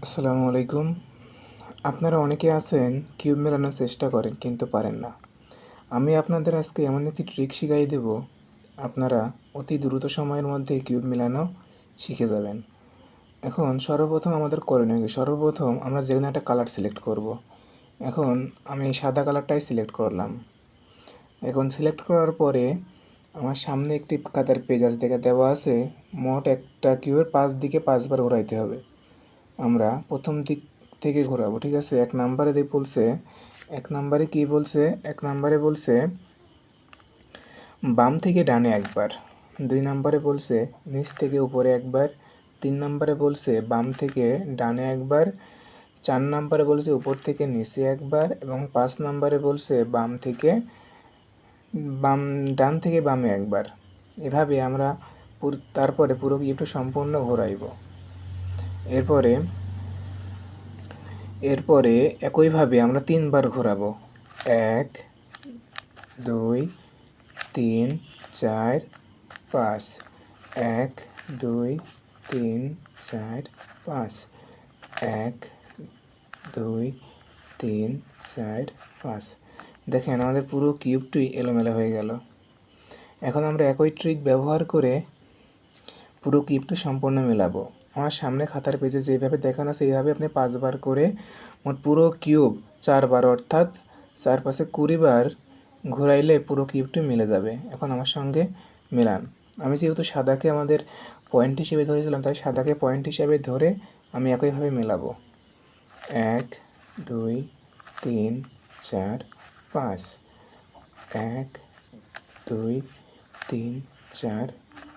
আসসালামু আলাইকুম। আপনারা অনেকে আছেন কিউব মেলানোর চেষ্টা করেন কিন্তু পারেন না। আমি আপনাদের আজকে এমন একটি ট্রিক শিখাই দেব, আপনারা অতি দ্রুত সময়ের মধ্যে কিউব মেলানো শিখে যাবেন। এখন সর্বপ্রথম আমাদের করণীয় কি? সর্বপ্রথম আমরা যেকোনো একটা কালার সিলেক্ট করব। এখন আমি সাদা কালারটাই সিলেক্ট করলাম। এখন সিলেক্ট করার পরে আমার সামনে একটি কাতার পেজ আছে, দেখে দেওয়া আছে মোট একটা কিউবের 5 দিকে 5 বার ঘোরাইতে হবে। আমরা প্রথম দিক থেকে ঘোরাবো, ঠিক আছে। এক নাম্বারে বলছে, এক নাম্বারে কি বলছে, এক নাম্বারে বলছে বাম থেকে ডানে একবার, 2 নাম্বারে বলছে নিচ থেকে উপরে একবার, 3 নাম্বারে বলছে বাম থেকে ডানে একবার, 4 নাম্বারে বলছে উপর থেকে নিচে একবার এবং 5 নাম্বারে বলছে ডান থেকে বামে একবার। এভাবে আমরা তারপরে পুরো কিউবটা সম্পূর্ণ ঘোরাইব। এরপরে একইভাবে আমরা 3 বার ঘোরাবো। 1 2 3 4 5, 1 2 3 4 5, 1 2 3 4 5। দেখেন আমাদের পুরো কিউবটি এলোমেলো হয়ে গেল। এখন আমরা একই ট্রিক ব্যবহার করে পুরো কিউবটি সম্পূর্ণ মেলাবো। আমার সামনে খাতার পেজে যেভাবে দেখানো আছে এইভাবে আপনি 5 বার করে মোট পুরো কিউব 4 বার, অর্থাৎ 4 5 20 বার ঘোরাইলে পুরো কিউবটি মিলে যাবে। এখন আমার সঙ্গে মেলান। আমি যেহেতু সাদাকে আমাদের পয়েন্ট হিসেবে ধরেছিলাম, তাই সাদাকে পয়েন্ট হিসেবে ধরে আমি একইভাবে মেলাবো। 1 2 3 4 5, 1 2 3 4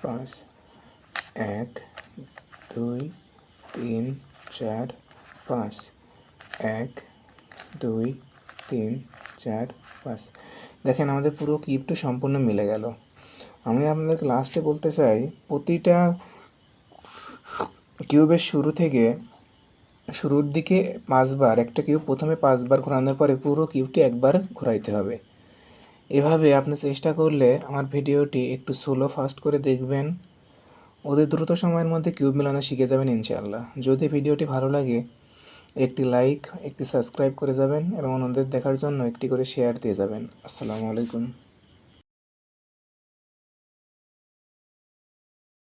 5, 1 2 3 4 5, 1 2 3 4 5। দেখেন আমাদের পুরো কিউবটা সম্পূর্ণ মিলে গেল। আমি আপনাদের লাস্টে বলতে চাই, প্রতিটা কিউবের শুরুর দিকে 5 বার, একটা কিউব প্রথমে 5 বার ঘোরানোর পরে পুরো কিউবটি একবার ঘোরাইতে হবে। এভাবে আপনি চেষ্টা করলে আমার ভিডিওটি একটু স্লো ফাস্ট করে দেখবেন, অতি দ্রুত সময়ের মধ্যে কিউব মেলানো শিখে যাবেন ইনশাআল্লাহ। যদি ভিডিওটি ভালো লাগে একটি লাইক, একটি সাবস্ক্রাইব করে যাবেন এবং অন্যদের দেখার জন্য একটি করে শেয়ার দিয়ে যাবেন। আসসালামু আলাইকুম।